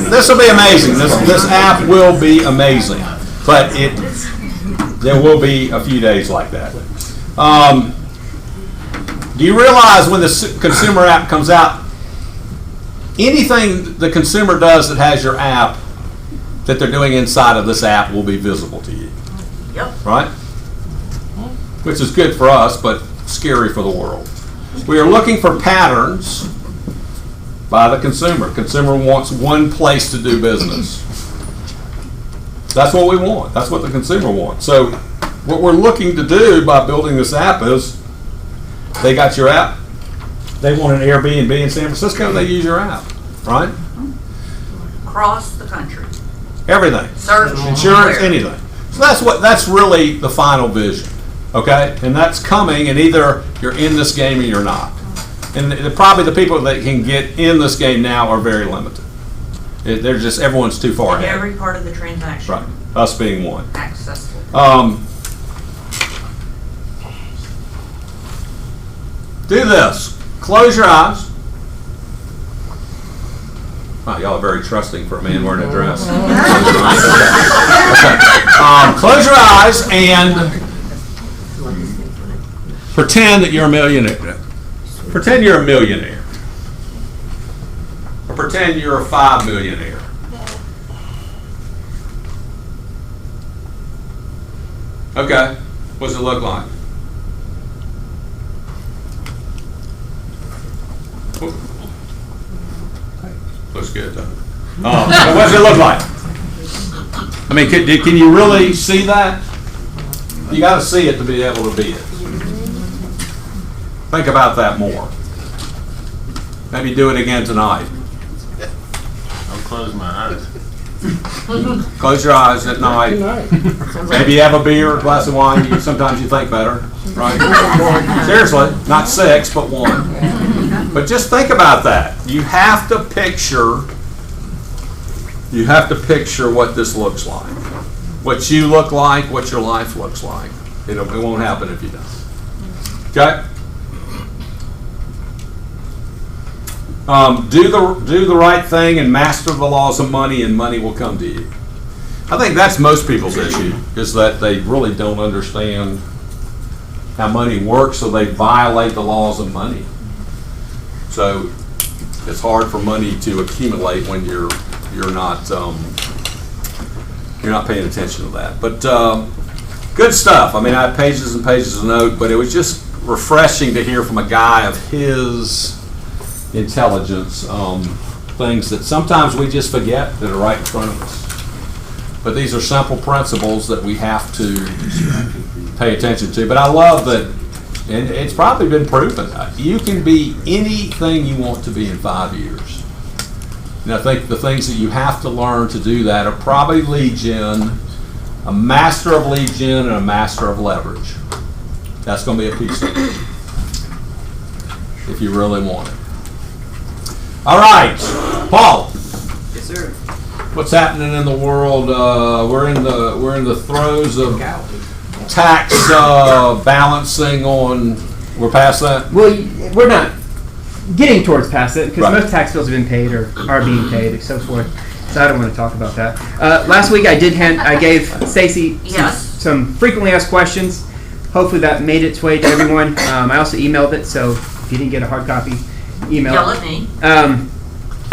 Speaker 1: this will be amazing. This app will be amazing, but there will be a few days like that. Do you realize when the consumer app comes out, anything the consumer does that has your app, that they're doing inside of this app will be visible to you?
Speaker 3: Yep.
Speaker 1: Right? Which is good for us, but scary for the world. We are looking for patterns by the consumer. Consumer wants one place to do business. That's what we want. That's what the consumer wants. So what we're looking to do by building this app is, they got your app, they want an Airbnb in San Francisco, they use your app, right?
Speaker 3: Across the country.
Speaker 1: Everything.
Speaker 3: Search.
Speaker 1: Insurance, anything. So that's really the final vision, okay? And that's coming, and either you're in this game or you're not. And probably the people that can get in this game now are very limited. They're just, everyone's too far
Speaker 3: In
Speaker 1: ahead.
Speaker 3: every part of the transaction.
Speaker 1: Right, us being one.
Speaker 3: Accessible.
Speaker 1: Do this. Close your eyes. Wow, y'all are very trusting for a man wearing a dress. Okay. Close your eyes and pretend that you're a millionaire. Pretend you're a millionaire. Or pretend you're a 5 millionaire. Okay. What does it look like? Looks good, doesn't it? So what does it look like? I mean, can you really see that? You got to see it to be able to be it. Think about that more. Maybe do it again tonight.
Speaker 2: I'll close my eyes.
Speaker 1: Close your eyes at night. Maybe you have a beer, a glass of wine. Sometimes you think better, right? Seriously, not 6, but 1. But just think about that. You have to picture what this looks like. What you look like, what your life looks like. It won't happen if you don't. Okay? Do the right thing and master the laws of money, and money will come to you. I think that's most people's issue, is that they really don't understand how money works, so they violate the laws of money. So it's hard for money to accumulate when you're not paying attention to that. But good stuff. I mean, I had pages and pages of notes, but it was just refreshing to hear from a guy of his intelligence. things that sometimes we just forget that are right in front of us. But these are simple principles that we have to pay attention to. But I love that, and it's probably been proven, you can be anything you want to be in 5 years. And I think the things that you have to learn to do that are probably lead gen, a master of lead gen, and a master of leverage. That's going to be a piece of it, if you really want it. All right, Paul.
Speaker 4: Yes, sir.
Speaker 1: What's happening in the world? We're in the throes of tax balancing on. We're past that.
Speaker 14: Well, we're not getting towards past it because
Speaker 1: Right.
Speaker 14: most tax bills have been paid or are being paid, and so forth. So I don't want to talk about that. Last week I gave Stacy some frequently asked questions. Hopefully that made its way to everyone. I also emailed it, so if you didn't get a hard copy, email
Speaker 3: Yell
Speaker 14: it.
Speaker 3: at me.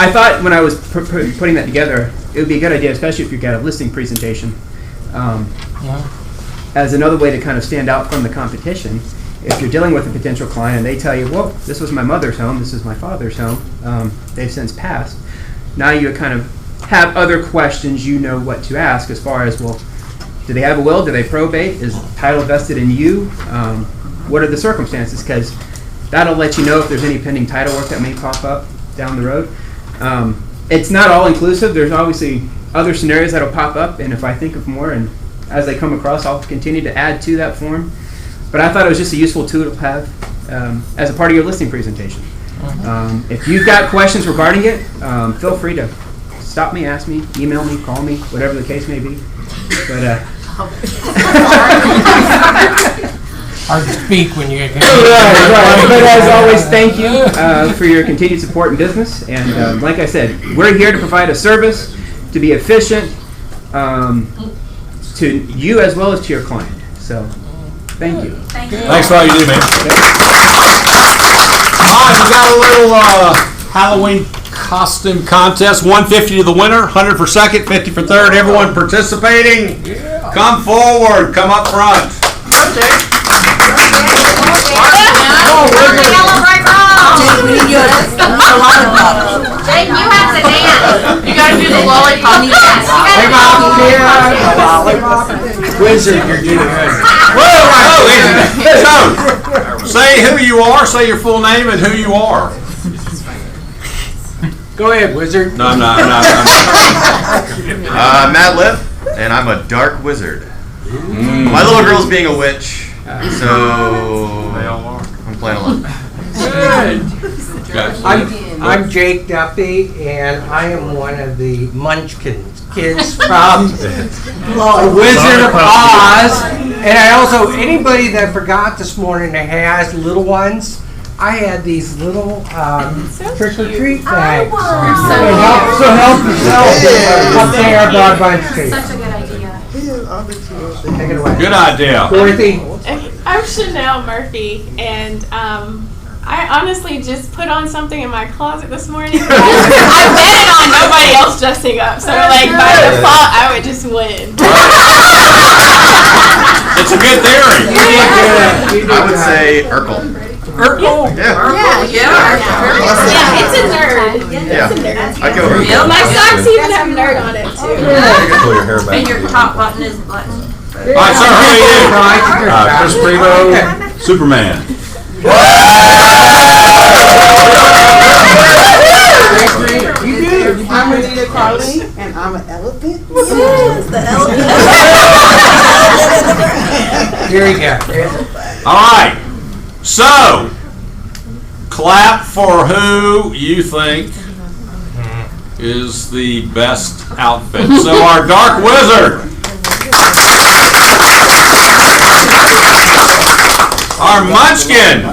Speaker 14: I thought when I was putting that together, it would be a good idea, especially if you've got a listing presentation, as another way to kind of stand out from the competition. If you're dealing with a potential client and they tell you, well, this was my mother's home, this is my father's home, they've since passed, now you kind of have other questions you know what to ask as far as, well, do they have a will? Do they probate? Is title vested in you? What are the circumstances? Because that'll let you know if there's any pending title work that may pop up down the road. It's not all inclusive. There's obviously other scenarios that'll pop up, and if I think of more and as they come across, I'll continue to add to that form. But I thought it was just a useful tool to have as a part of your listing presentation. If you've got questions regarding it, feel free to stop me, ask me, email me, call me, whatever the case may be. But
Speaker 8: Hard to speak when you get.
Speaker 14: Right. But as always, thank you for your continued support in business. And like I said, we're here to provide a service, to be efficient to you as well as to your client. So, thank you.
Speaker 1: Thanks for all you do, man. All right, we got a little Halloween costume contest. $150 to the winner, 100 for second, 50 for third. Everyone participating, come forward, come up front.
Speaker 7: Jake, you have to dance. You gotta do the lollipop dance.
Speaker 1: Wizard, you're doing good. Whoa, say who you are, say your full name and who you are.
Speaker 8: Go ahead, wizard.
Speaker 1: No, I'm not.
Speaker 16: I'm Matt Lip, and I'm a dark wizard. My little girl's being a witch, so I'm playing along.
Speaker 8: Good. I'm Jake Duffy, and I am one of the Munchkins kids from The Wizard of Oz. And I also, anybody that forgot this morning that has little ones, I had these little trick or treat bags. So help yourself. Up there, I brought a bunch to you.
Speaker 7: Such a good idea.
Speaker 8: Take it away.
Speaker 1: Good idea.
Speaker 8: Dorothy.
Speaker 17: I'm Chanel Murphy, and I honestly just put on something in my closet this morning. I betted on nobody else dressing up, so like by default, I would just win.
Speaker 1: It's a good theory.
Speaker 16: I would say Urkel.
Speaker 3: Urkel?
Speaker 16: Yeah.
Speaker 17: Yeah, it's a nerd.
Speaker 16: Yeah.
Speaker 17: It's a nerd.
Speaker 16: I'd go Urkel.
Speaker 17: My socks even have nerd on it too.
Speaker 6: Pull your hair back.
Speaker 3: And your top button is button.
Speaker 1: All right, sir, who are you?
Speaker 6: Chris Primo, Superman.
Speaker 18: I'm Anita Carly, and I'm an elephant.
Speaker 9: Yes, the elephant.
Speaker 8: Here you go.
Speaker 1: All right. So, clap for who you think is the best outfit. So, our Dark Wizard. Our Munchkin.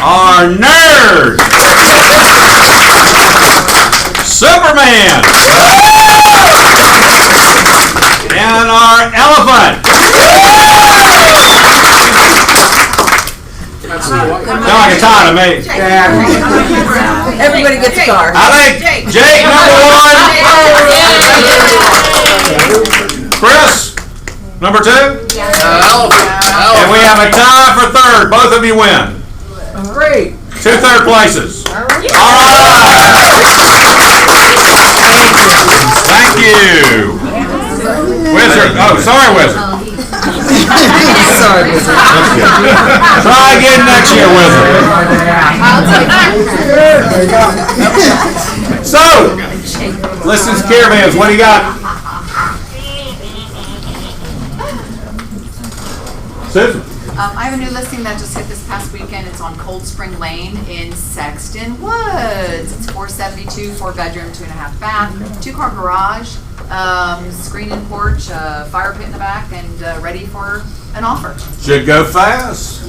Speaker 1: Our Nerd. Superman. And our Elephant. Sound like a tie to me.
Speaker 9: Everybody gets a card.
Speaker 1: I think Jake #1. Chris #2. And we have a tie for third. Both of you win.
Speaker 8: Great.
Speaker 1: 2 third places. All right. Thank you. Wizard. Oh, sorry, Wizard.
Speaker 18: Sorry, Wizard.
Speaker 1: Try again next year, Wizard. So, listen, caravans, what do you got? Susan.
Speaker 15: I have a new listing that just hit this past weekend. It's on Cold Spring Lane in Sexton Woods. It's 472, 4-bedroom, 2.5 bath, 2-car garage, screen-in porch, fire pit in the back, and ready for an offer.
Speaker 1: Should go fast.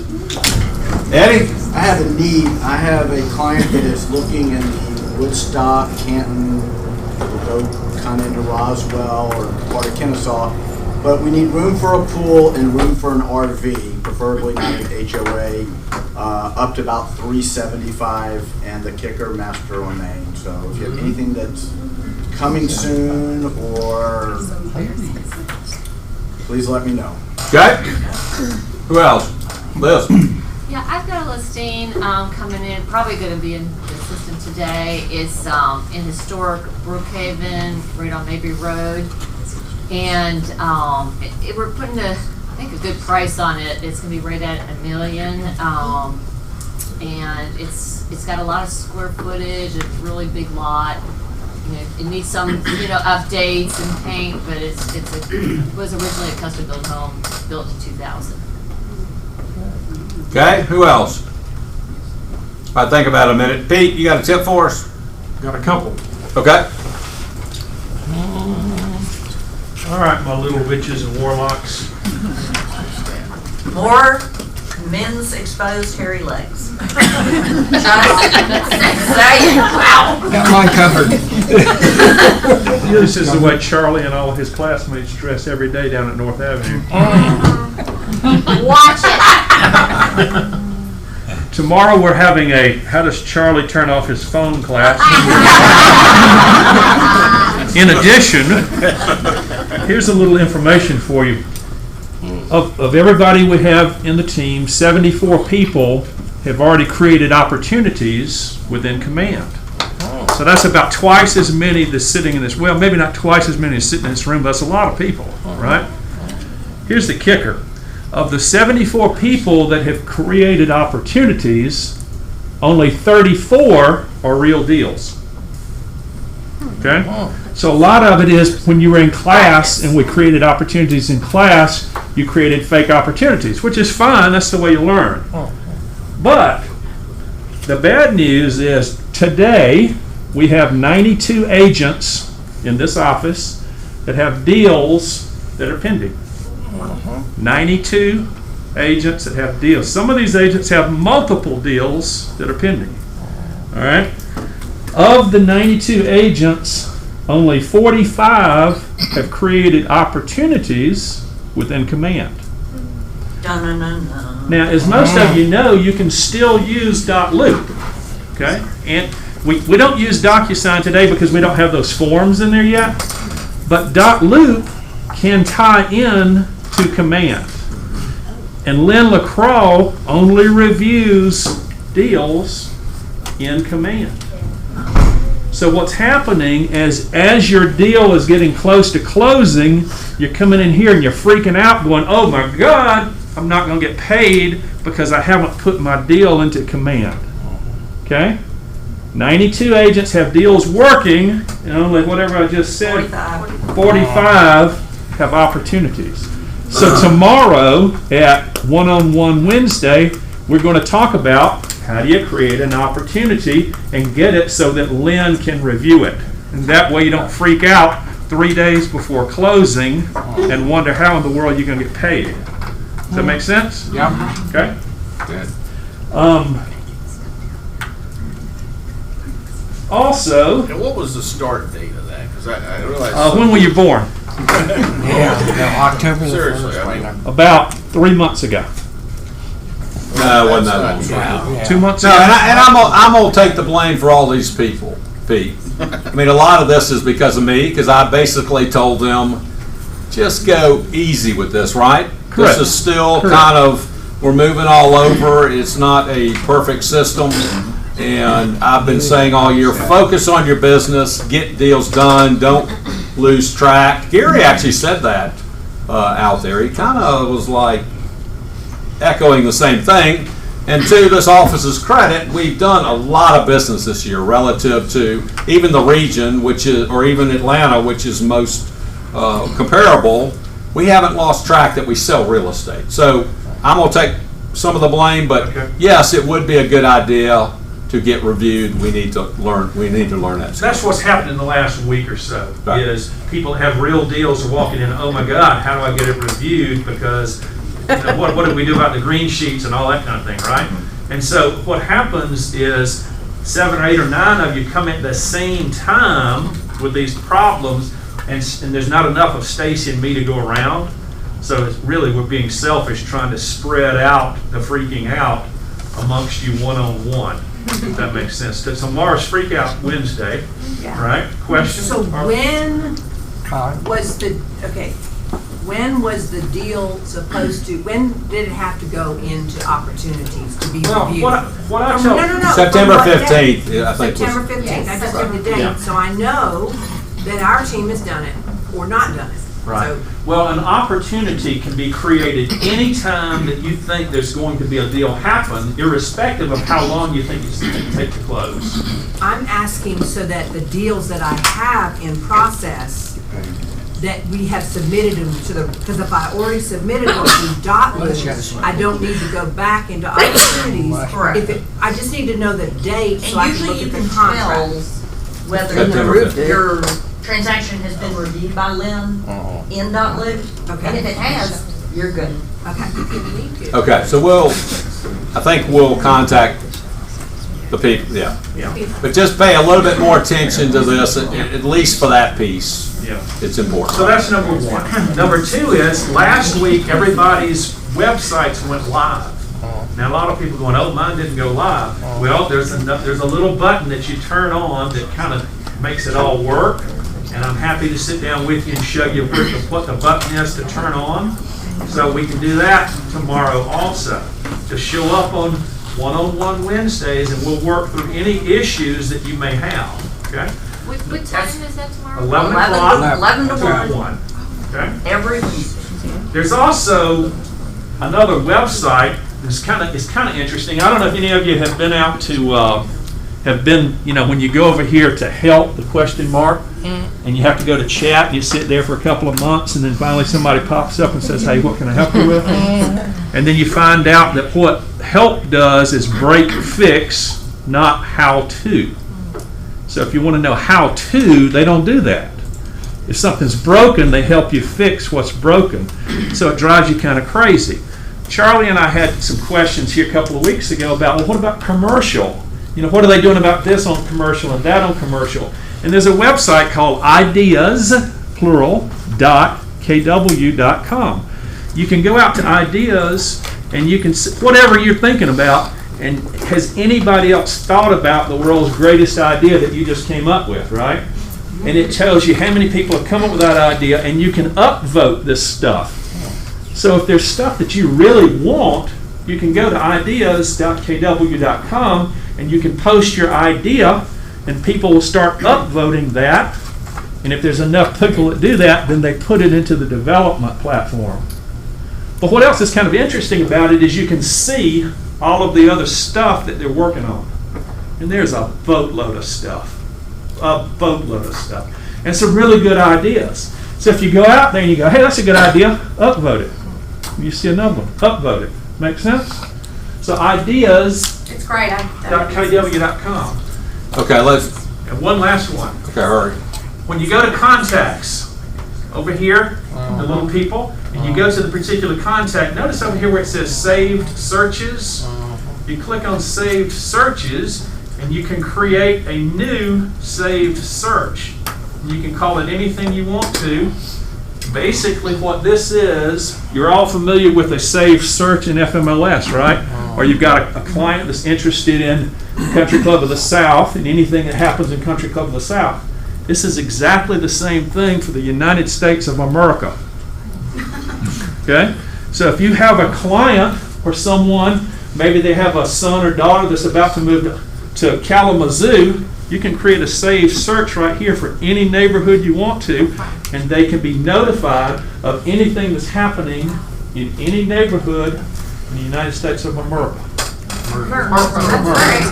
Speaker 1: Eddie?
Speaker 19: I have a need. I have a client that is looking in the Woodstock, Canton, go kind of into Roswell or part of Kennesaw. But we need room for a pool and room for an RV, preferably not an HOA, up to about $375, and the kicker, master on Main. So if you have anything that's coming soon, or please let me know.
Speaker 1: Okay. Who else? Liz.
Speaker 7: Yeah, I've got a listing coming in, probably going to be in the system today. It's in historic Brookhaven, right on Mabry Road. And we're putting I think a good price on it. It's going to be right at $1 million. And it's got a lot of square footage, a really big lot. You know, it needs some updates and paint, but it was originally a custom built home, built in 2000.
Speaker 1: Okay, who else? I think about it a minute. Pete, you got a tip for us?
Speaker 20: Got a couple.
Speaker 1: Okay.
Speaker 20: All right, my little witches and warlocks.
Speaker 3: More men's exposed hairy legs. Just saying, wow.
Speaker 14: Got mine covered.
Speaker 20: This is the way Charlie and all his classmates dress every day down at North Avenue.
Speaker 7: Watch it.
Speaker 20: Tomorrow we're having a "How does Charlie turn off his phone" class. In addition, here's a little information for you. Of everybody we have in the team, 74 people have already created opportunities within command. So that's about twice as many that's sitting in this, well, maybe not twice as many as sitting in this room, but that's a lot of people, right? Here's the kicker. Of the 74 people that have created opportunities, only 34 are real deals. Okay? So a lot of it is when you were in class and we created opportunities in class, you created fake opportunities, which is fine. That's the way you learn. But the bad news is today we have 92 agents in this office that have deals that are pending. 92 agents that have deals. Some of these agents have multiple deals that are pending. All right? Of the 92 agents, only 45 have created opportunities within command. Now, as most of you know, you can still use .loop. Okay? And we don't use DocuSign today because we don't have those forms in there yet. But .loop can tie in to command. And Lynn LaCroix only reviews deals in command. So what's happening is as your deal is getting close to closing, you're coming in here and you're freaking out going, oh my God, I'm not going to get paid because I haven't put my deal into command. Okay? 92 agents have deals working, and only whatever I just said, 45 have opportunities. So tomorrow at One-on-One Wednesday, we're going to talk about how do you create an opportunity and get it so that Lynn can review it. And that way you don't freak out 3 days before closing and wonder how in the world you're going to get paid. Does that make sense?
Speaker 1: Yeah.
Speaker 20: Okay.
Speaker 1: Good.
Speaker 20: Also,
Speaker 11: and what was the start date of that? Because I realized.
Speaker 20: When were you born?
Speaker 8: October.
Speaker 11: Seriously, I mean.
Speaker 20: About 3 months ago.
Speaker 1: No, it wasn't that long ago.
Speaker 20: 2 months
Speaker 1: No,
Speaker 20: ago.
Speaker 1: and I'm gonna take the blame for all these people, Pete. I mean, a lot of this is because of me, because I basically told them, just go easy with this, right?
Speaker 20: Correct.
Speaker 1: This is still
Speaker 20: Correct.
Speaker 1: kind of we're moving all over. It's not a perfect system. And I've been saying all year, focus on your business, get deals done, don't lose track. Gary actually said that out there. He kind of was like echoing the same thing. And to this office's credit, we've done a lot of business this year relative to even the region, which is, or even Atlanta, which is most comparable. We haven't lost track that we sell real estate. So I'm going to take some of the blame, but yes, it would be a good idea to get reviewed. We need to learn that.
Speaker 20: That's what's happened in the last week or so,
Speaker 1: Right.
Speaker 20: is people have real deals are walking in, oh my God, how do I get it reviewed? Because what do we do about the green sheets and all that kind of thing, right? And so what happens is 7 or 8 or 9 of you come at the same time with these problems, and there's not enough of Stacy and me to go around. So it's really, we're being selfish trying to spread out the freaking out amongst you one-on-one. If that makes sense. So tomorrow's Freak Out Wednesday, right? Question?
Speaker 12: So when was when was the deal supposed to, when did it have to go into opportunities to be reviewed?
Speaker 20: What I tell
Speaker 12: No.
Speaker 1: September
Speaker 12: From what date?
Speaker 1: 15th, I think.
Speaker 12: September 15th, I just need the date,
Speaker 20: Yeah.
Speaker 12: so I know that our team has done it or not done it.
Speaker 20: Right.
Speaker 12: So,
Speaker 20: Well, an opportunity can be created anytime that you think there's going to be a deal happen, irrespective of how long you think it's going to take to close.
Speaker 12: I'm asking so that the deals that I have in process, that we have submitted them to the, because if I already submitted them to Dotloop, I don't need to go back into opportunities.
Speaker 3: Correct.
Speaker 12: If it, I just need to know the date so
Speaker 3: And
Speaker 12: I can
Speaker 3: usually
Speaker 12: look
Speaker 3: you
Speaker 12: at
Speaker 3: can
Speaker 12: the
Speaker 3: tell
Speaker 12: contract.
Speaker 3: whether
Speaker 1: September 15th.
Speaker 3: your transaction has been reviewed by Lynn in Dotloop.
Speaker 12: Okay.
Speaker 3: And if it has, you're good.
Speaker 12: Okay.
Speaker 1: Okay, so I think we'll contact the people, yeah. But just pay a little bit more attention to this, at least for that piece.
Speaker 20: Yeah.
Speaker 1: It's important.
Speaker 20: So that's number one. Number two is, last week, everybody's websites went live. Now, a lot of people going, oh, mine didn't go live. Well, there's a little button that you turn on that kind of makes it all work. And I'm happy to sit down with you and show you what the button is to turn on. So we can do that tomorrow also. Just show up on one-on-one Wednesdays and we'll work through any issues that you may have, okay?
Speaker 7: What time is that tomorrow?
Speaker 20: 11 o'clock.
Speaker 3: 11 to 1.
Speaker 20: Okay?
Speaker 3: Every week.
Speaker 20: There's also another website that's kind of interesting. I don't know if any of you have been out to, when you go over here to help, the question mark, and you have to go to chat, and you sit there for a couple of months, and then finally somebody pops up and says, hey, what can I help you with? And then you find out that what help does is break, fix, not how to. So if you want to know how to, they don't do that. If something's broken, they help you fix what's broken. So it drives you kind of crazy. Charlie and I had some questions here a couple of weeks ago about, well, what about commercial? What are they doing about this on commercial and that on commercial? And there's a website called ideas, plural, .kw.com. You can go out to ideas and you can see whatever you're thinking about, and has anybody else thought about the world's greatest idea that you just came up with, right? And it tells you how many people have come up with that idea, and you can upvote this stuff. So if there's stuff that you really want, you can go to ideas.kw.com and you can post your idea, and people will start upvoting that. And if there's enough people that do that, then they put it into the development platform. But what else is kind of interesting about it is you can see all of the other stuff that they're working on. And there's a boatload of stuff. And some really good ideas. So if you go out there and you go, hey, that's a good idea, upvote it. You see another one, upvote it. Make sense? So ideas.
Speaker 12: It's great.
Speaker 20: .kw.com.
Speaker 1: Okay,
Speaker 20: And one last one.
Speaker 1: Okay, hurry.
Speaker 20: When you go to contacts, over here, the little people, and you go to the particular contact, notice over here where it says saved searches. You click on saved searches, and you can create a new saved search. You can call it anything you want to. Basically what this is, you're all familiar with a saved search in FMLS, right? Or you've got a client that's interested in Country Club of the South and anything that happens in Country Club of the South. This is exactly the same thing for the United States of America. Okay? So if you have a client or someone, maybe they have a son or daughter that's about to move to Kalamazoo, you can create a saved search right here for any neighborhood you want to, and they can be notified of anything that's happening in any neighborhood in the United States of America.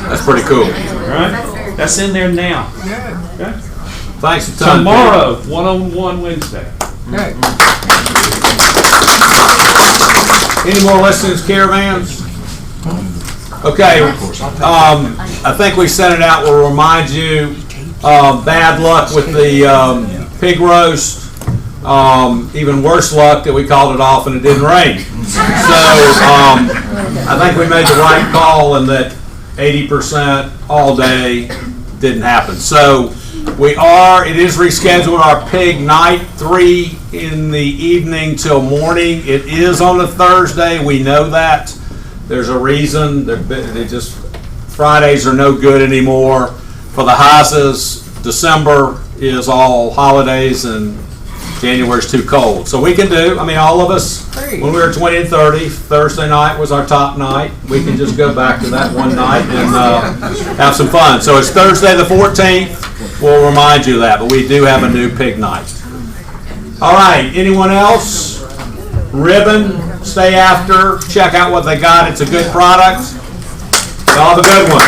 Speaker 1: That's pretty cool.
Speaker 20: All right? That's in there now. Okay?
Speaker 1: Thanks a ton.
Speaker 20: Tomorrow, one-on-one Wednesday.
Speaker 1: Any more listings, caravans? Okay, I think we sent it out. We'll remind you, bad luck with the pig roast. Even worse luck that we called it off and it didn't rain. So I think we made the right call in that 80% all day didn't happen. So it is rescheduled, our pig night, 3 in the evening till morning. It is on a Thursday, we know that. There's a reason, Fridays are no good anymore. For the houses, December is all holidays and January's too cold. So we can do, all of us, when we were 20 and 30, Thursday night was our top night. We can just go back to that one night and have some fun. So it's Thursday the 14th. We'll remind you of that, but we do have a new pig night. All right, anyone else? Ribbon, stay after, check out what they got. It's a good product. Y'all have a good one.